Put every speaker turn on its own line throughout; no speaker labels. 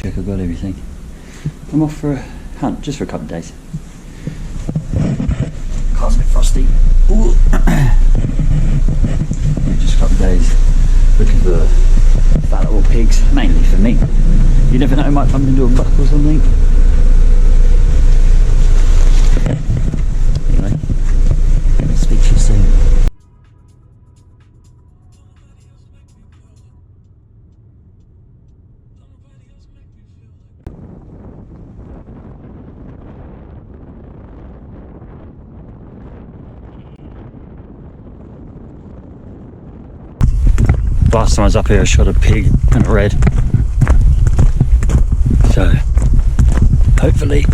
check I've got everything. I'm off for a hunt, just for a couple of days. Car's a bit frosty. Ooh. Yeah, just a couple of days looking for fat little pigs, mainly for me. You never know, I might bump into a buck or something. Anyway, I'll speak to you soon. Last time I was up here I shot a pig and a red, so hopefully,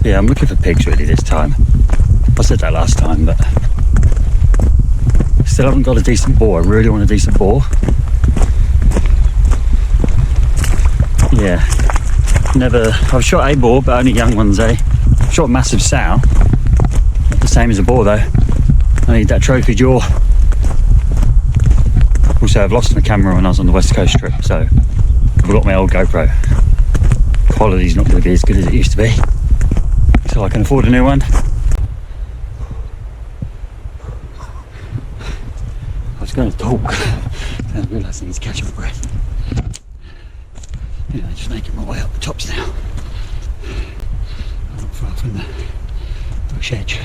yeah, I'm looking for pigs really this time. I said that last time, but still haven't got a decent boar. I really want a decent boar. Yeah, I've shot a boar but only young ones, shot a massive sow, not the same as a boar though. I need that trophy jaw. Also, I've lost my camera when I was on the West Coast trip, so I've got my old GoPro. Quality's not going to be as good as it used to be, so I can afford a new one. I was going to talk, and I realised I need to catch my breath. Anyway, just making my way up the tops now. I'm not far from the bush edge.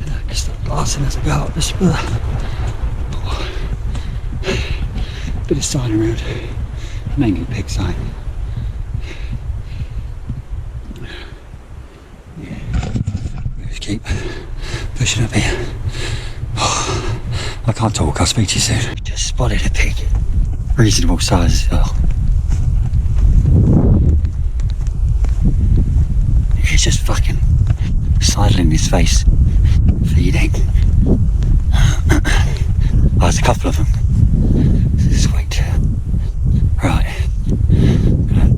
And I can start glassing as I go up the spur. Bit of sign around, mainly pig sign. Yeah, just keep pushing up here. I can't talk, I'll speak to you soon. Just spotted a pig, reasonable size as well. He's just fucking sidling his face, feeding. Oh, there's a couple of them. Sweet. Right. I'm gonna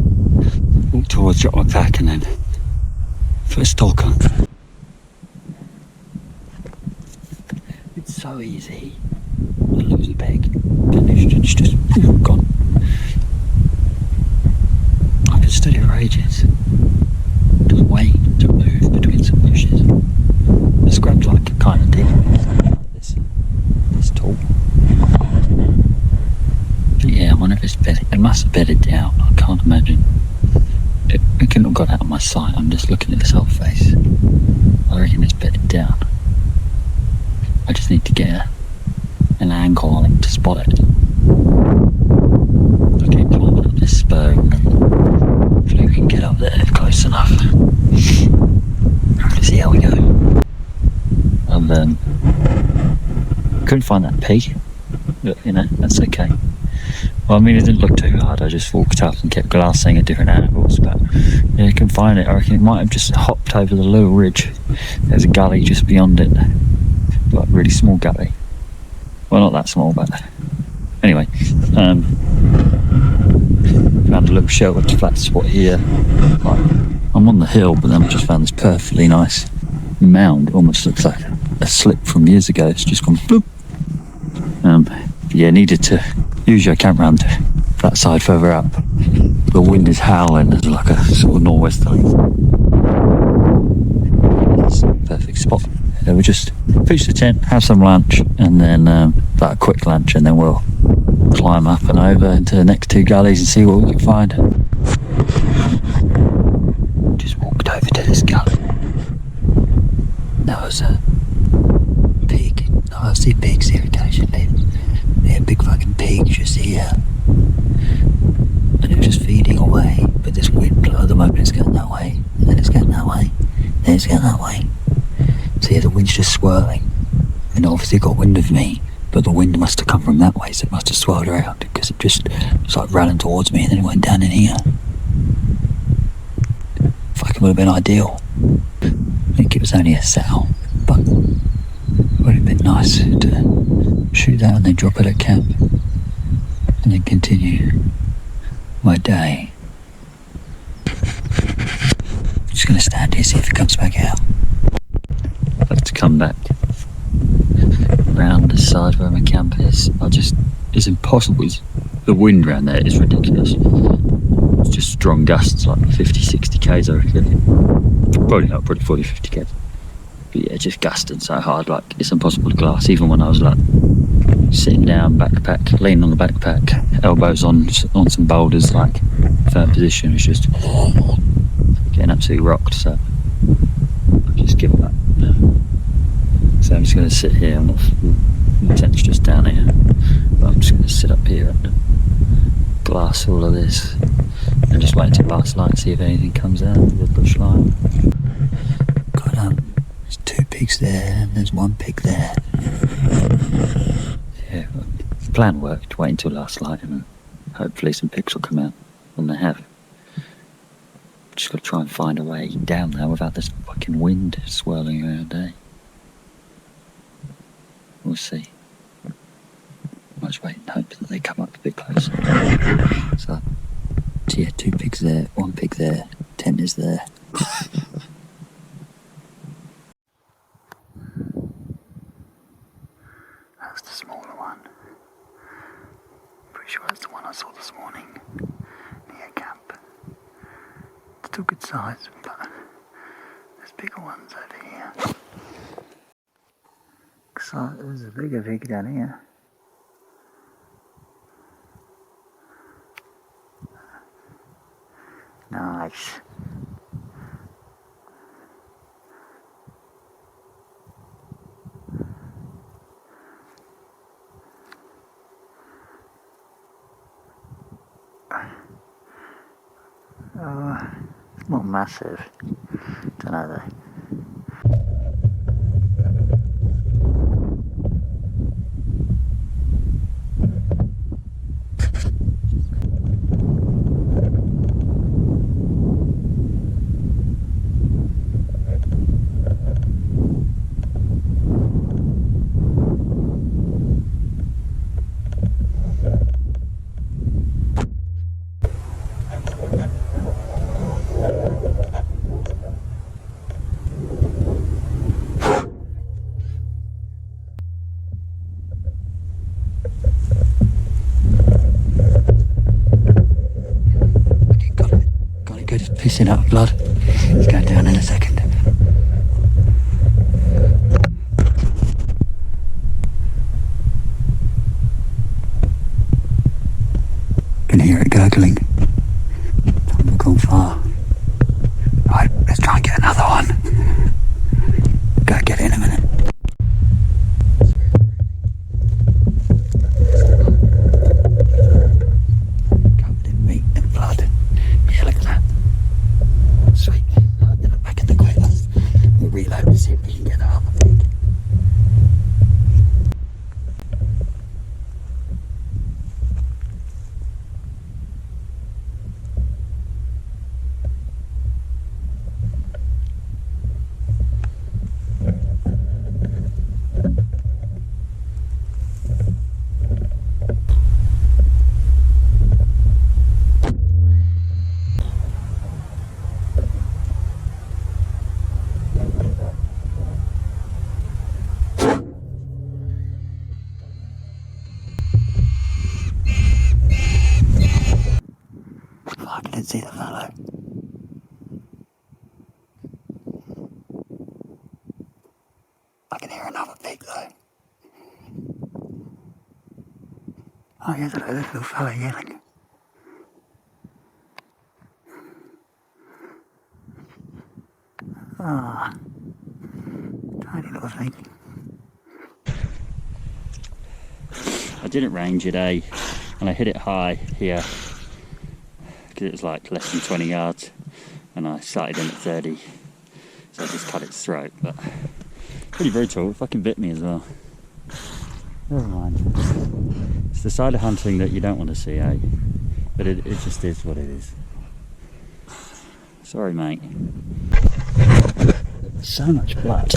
walk towards, drop my pack, and then put a stalk on. It's so easy to lose a pig. And it's just gone. I've been stood here for ages. Just waiting to move between some bushes. It's grabbed like a kind of deep. This tall. But yeah, I wonder if it's bedded. It must have bedded down. I can't imagine. It couldn't have got out of my sight. I'm just looking at this whole face. I reckon it's bedded down. I just need to get an angle on it to spot it. I keep climbing up this spur and hopefully we can get up there close enough. Let's see how we go. And couldn't find that pig, but you know, that's okay. Well, I mean, it didn't look too hard. I just walked up and kept glassing at different angles, but yeah, you can find it. I reckon it might have just hopped over the little ridge. There's a gully just beyond it, like a really small gully. Well, not that small, but anyway. Found a little sheltered flat spot here. Like, I'm on the hill, but then I've just found this perfectly nice mound. It almost looks like a slip from years ago. It's just gone boop. Yeah, needed to use your campground that side further up. The wind is howling. There's like a sort of nor'westerly. It's a perfect spot. Yeah, we just pitch the tent, have some lunch, and then like a quick lunch, and then we'll climb up and over into the next two gullies and see what we can find. Just walked over to this gully. There was a pig. I see pigs here occasionally. They're big fucking pigs just here. And it was just feeding away. But this wind, at the moment it's going that way. And then it's going that way. Then it's going that way. So yeah, the wind's just swirling. And obviously it got wind of me. But the wind must have come from that way. So it must have swirled around. Because it just was like running towards me. And then it went down in here. Fucking would have been ideal. I think it was only a sow. But it would have been nice to shoot that and then drop it at camp and then continue my day. I'm just going to stand here, see if it comes back out. I'll have to come back around this side where my camp is. It's impossible. It's the wind around there is ridiculous. It's just strong gusts, like 50, 60 k's I reckon. Probably not, probably 40, 50 k's. But yeah, just gusting so hard, like it's impossible to glass. Even when I was like sitting down, backpack, leaning on the backpack, elbows on some boulders, like firm position, it's just getting absolutely rocked. So I've just given up. So I'm just going to sit here. I'm not. The tent's just down here, but I'm just going to sit up here and glass all of this, and just wait till last light, see if anything comes out of the bush line. Got there's 2 pigs there, and there's 1 pig there. Yeah, well, the plan worked. Wait until last light, and hopefully some pigs will come out, and they have. Just got to try and find a way down there without this fucking wind swirling around, eh? We'll see. I'll just wait and hope that they come up a bit closer. So yeah, 2 pigs there, 1 pig there, tent is there. That's the smaller one. Pretty sure that's the one I saw this morning near camp. Still good size, but there's bigger ones over here. So there's a bigger pig down here. Nice. It's not massive. Don't know though. Pissing out blood. It's going down in a second. Can hear it gurgling. Time to go far. Right, let's try and get another one. Go get it in a minute. Covered in meat and blood. Yeah, look at that. Sweet. I'll get it back in the quiver. We'll reload to see if we can get that other pig. I didn't see the fellow. I can hear another pig though. Oh, here's a little fella yelling. Ah, tiny little thing. I didn't range it, and I hit it high here. It was like less than 20 yards, and I started in at 30, so I just cut its throat. But pretty brutal. It fucking bit me as well. Never mind. It's the side of hunting that you don't want to see, eh? But it just is what it is. Sorry, mate. So much blood.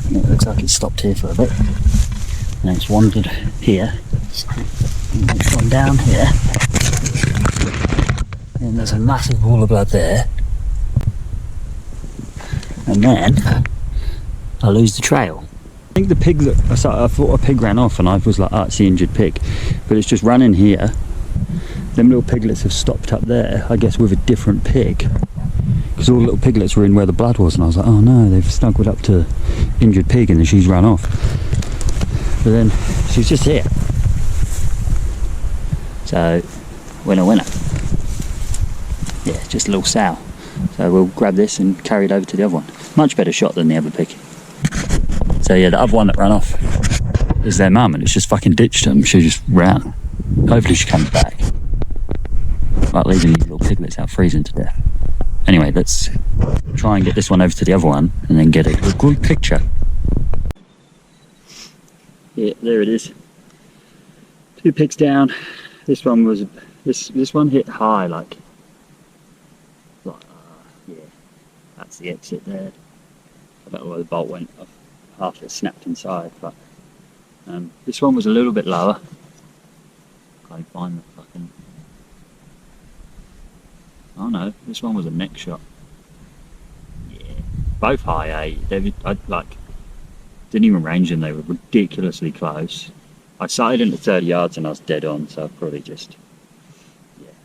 And it looks like it stopped here for a bit, and it's wandered here. And it's gone down here. And there's a massive pool of blood there, and then I lose the trail.
think the pig that I thought a pig ran off, and I was like, oh, it's the injured pig, but it's just run in here. Them little piglets have stopped up there, I guess, with a different pig, because all the little piglets were in where the blood was, and I was like, oh no, they've snuggled up to injured pig, and then she's run off. But then she's just here. So winner. Yeah, just a little sow. So we'll grab this and carry it over to the other one. Much better shot than the other pig. So yeah, the other one that ran off is their mum, and it's just fucking ditched them. She just ran. Hopefully she comes back. Like leaving these little piglets out freezing to death. Anyway, let's try and get this one over to the other one and then get a good picture. Yeah, there it is. 2 pigs down. This one was this one hit high, like yeah, that's the exit there. I don't know where the bolt went. Half it snapped inside, but this one was a little bit lower. Can't find the fucking. Oh no, this one was a neck shot. Yeah, both high, eh? I didn't even range them. They were ridiculously close. I sighted into 30 yards and I was dead on, so I probably just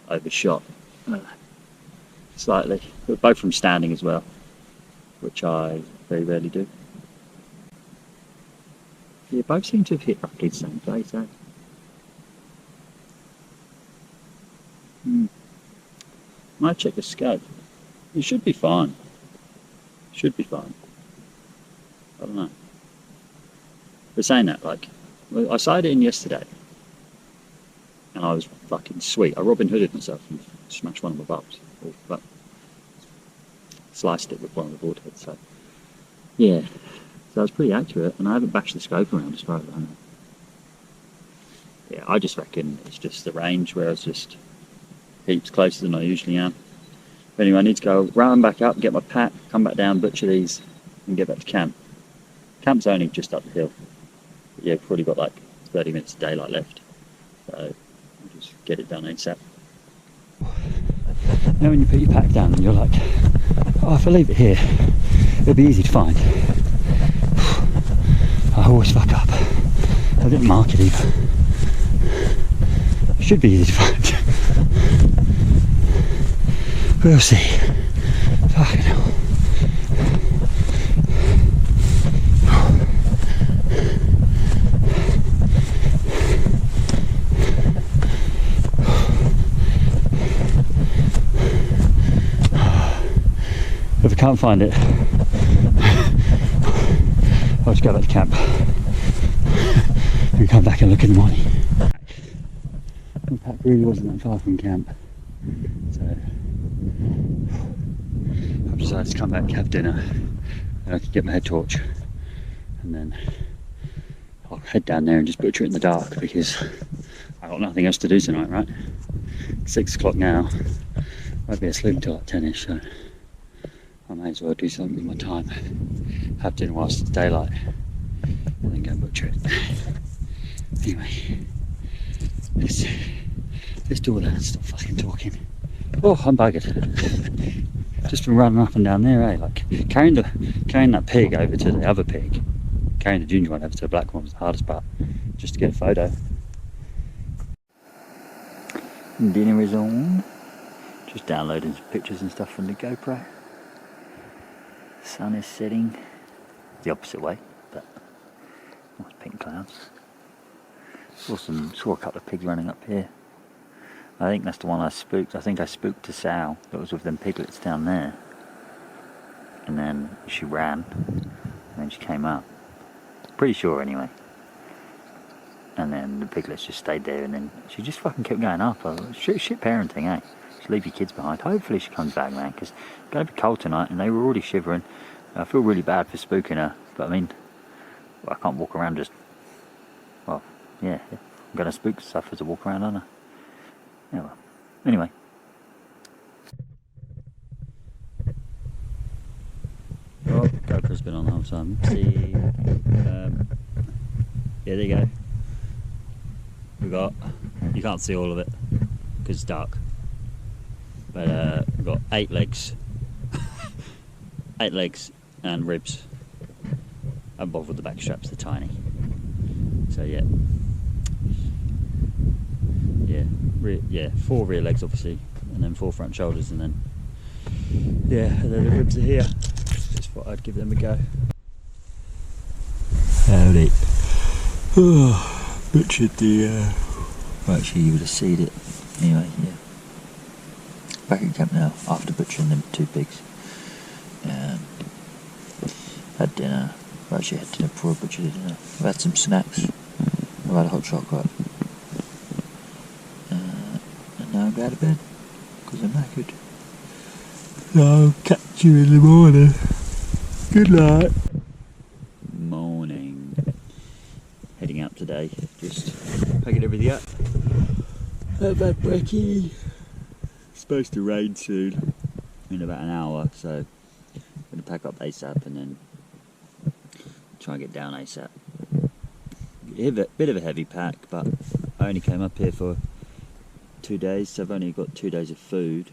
overshot slightly. But both from standing as well, which I very rarely do. Yeah, both seem to have hit roughly the same place, eh? Might check the scope. It should be fine. Should be fine. I don't know. But saying that, I sighted it in yesterday, and I was fucking sweet. I Robin Hooded myself and smashed one of my bulbs. But sliced it with one of the board heads, so yeah. So I was pretty accurate, and I haven't bashed the scope around as far as I know. Yeah, I just reckon it's just the range where I was just heaps closer than I usually am. But anyway, I need to go round back up, get my pack, come back down, butcher these, and get back to camp. Camp's only just up the hill. But yeah, probably got like 30 minutes of daylight left. So I'll just get it done ASAP. Now when you put your pack down and you're like, oh, if I leave it here, it'll be easy to find. I always fuck up. I didn't mark it either. It should be easy to find. We'll see. Fucking hell. If I can't find it, I'll just go back to camp and come back and look in the morning. The pack really wasn't that far from camp, so I've decided to come back, have dinner, and I can get my head torch, and then I'll head down there and just butcher it in the dark, because I've got nothing else to do tonight, right? It's 6 o'clock now, won't be asleep until like 10ish, so I may as well do something with my time, have dinner whilst it's daylight, and then go and butcher it. Anyway, let's do all that and stop fucking talking. Oh, I'm buggered. Just been running up and down there, eh? Like carrying that pig over to the other pig, carrying the ginger one over to the black one was the hardest part, just to get a photo. Dinner is on. Just downloading some pictures and stuff from the GoPro. Sun is setting the opposite way, but nice pink clouds. Saw a couple of pigs running up here. I think that's the one I spooked. I think I spooked a sow that was with them piglets down there, and then she ran, and then she came up. Pretty sure anyway. And then the piglets just stayed there, and then she just fucking kept going up. Shit parenting, eh? Just leave your kids behind. Hopefully she comes back, man, because it's going to be cold tonight, and they were already shivering. I feel really bad for spooking her, but I mean, I can't walk around just, well, yeah, I'm going to spook stuff as I walk around, aren't I? Yeah, well, anyway. Oh, GoPro's been on the whole time. See, yeah, there you go. You can't see all of it because it's dark, but we've got 8 legs, 8 legs and ribs, haven't bothered with the back straps, they're tiny. So yeah. Yeah, 4 rear legs obviously, and then 4 front shoulders, and then yeah, and then the ribs are here. Just thought I'd give them a go. Howdy. Butchered the well, actually you would have seen it. Anyway, yeah. Back at camp now after butchering them 2 pigs. Had dinner. Well, actually had dinner before I butchered dinner. I've had some snacks. I've had a hot chocolate. And now I'm going to bed because I'm knackered. So I'll catch you in the morning. Good night. Morning. Heading out today. Just packing everything up. I've had brekkie. It's supposed to rain soon. In about an hour, so I'm going to pack up ASAP and then try and get down ASAP. Bit of a heavy pack, but I only came up here for 2 days, so I've only got 2 days of food.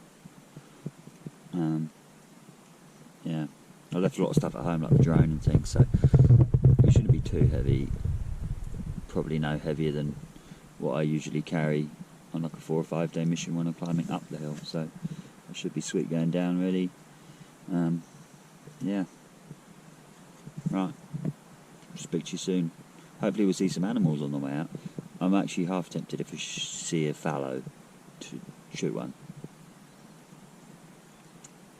Yeah, I left a lot of stuff at home, like the drone and things, so it shouldn't be too heavy. Probably no heavier than what I usually carry on like a 4 or 5 day mission when I'm climbing up the hill, so it should be sweet going down really. Yeah. Right. Speak to you soon. Hopefully we'll see some animals on the way out. I'm actually half tempted if we see a fallow to shoot one,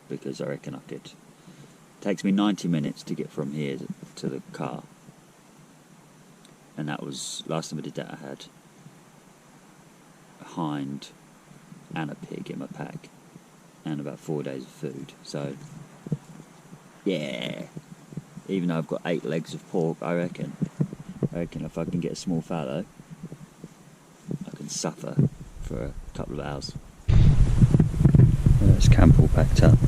because I reckon I could. It takes me 90 minutes to get from here to the car, and that was last time I did that. I had a hind and a pig in my pack and about 4 days of food, so yeah, even though I've got 8 legs of pork, I reckon if I can get a small fallow, I can suffer for a couple of hours. There's camp all packed up.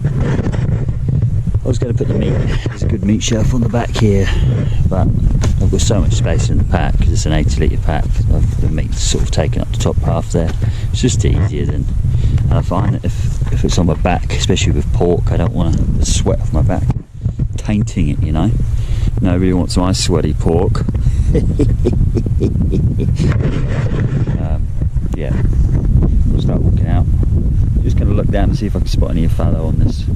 I was going to put the meat, there's a good meat shelf on the back here, but I've got so much space in the pack because it's an 80 litre pack. The meat's sort of taken up the top half there. It's just easier than, and I find that if it's on my back, especially with pork, I don't want the sweat off my back tainting it, you know. Nobody wants my sweaty pork. Yeah, we'll start walking out. Just going to look down and see if I can spot any fallow on this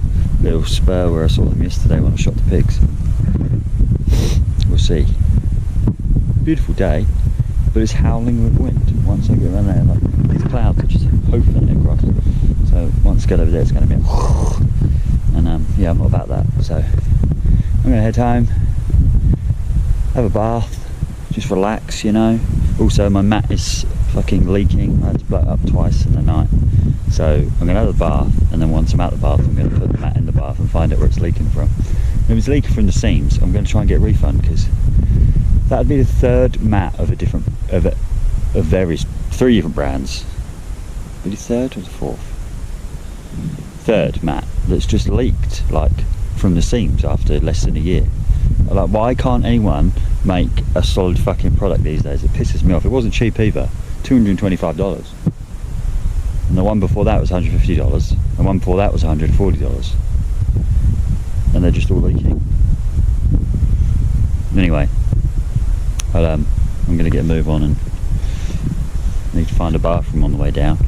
little spur where I saw them yesterday when I shot the pigs. We'll see. Beautiful day, but it's howling with wind. Once I get around there, like, these clouds are just hoofing across. So once I get over there, it's going to be and yeah, I'm not about that. So I'm going to head home, have a bath, just relax, you know. Also, my mat is fucking leaking. I had to blow it up twice in the night. So I'm going to have a bath, and then once I'm out the bath, I'm going to put the mat in the bath and find out where it's leaking from. If it's leaking from the seams, I'm going to try and get a refund, because that would be the 3rd mat of various 3 different brands. Maybe 3rd or the 4th? 3rd mat that's just leaked, like, from the seams after less than a year. Like, why can't anyone make a solid fucking product these days? It pisses me off. It wasn't cheap either. $225. And the one before that was $150. And the one before that was $140. And they're just all leaking. Anyway, but I'm going to get a move on and need to find a bathroom on the way down.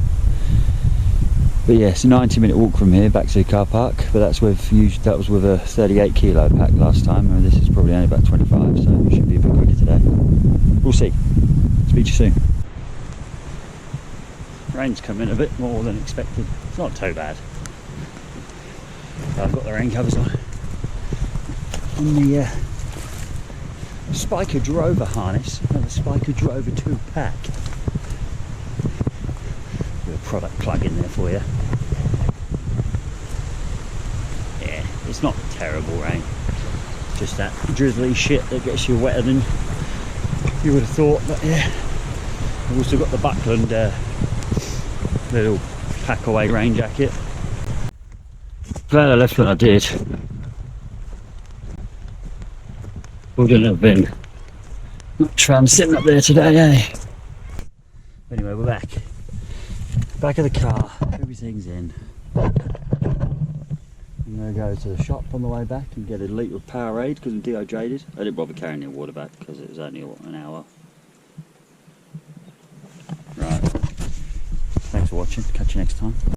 But yeah, it's a 90-minute walk from here back to the car park, but that was with a 38 kilo pack last time, and this is probably only about 25, so it should be a bit quicker today. We'll see. Speak to you soon. Rain's come in a bit more than expected. It's not too bad. I've got the rain covers on. On the Spiker Drover harness, and the Spiker Drover 2 pack. Product plug in there for you. Yeah, it's not terrible rain, just that drizzly shit that gets you wetter than you would have thought. But yeah, I've also got the Buckland little pack away rain jacket. Glad I left when I did. Wouldn't have been much fun sitting up there today, eh? Anyway, we're back. Back of the car, everything's in. I'm I'm going to go to the shop on the way back and get a litre of Powerade because I'm dehydrated. I didn't bother carrying any water back because it was only an hour. Right. Thanks for watching. Catch you next time.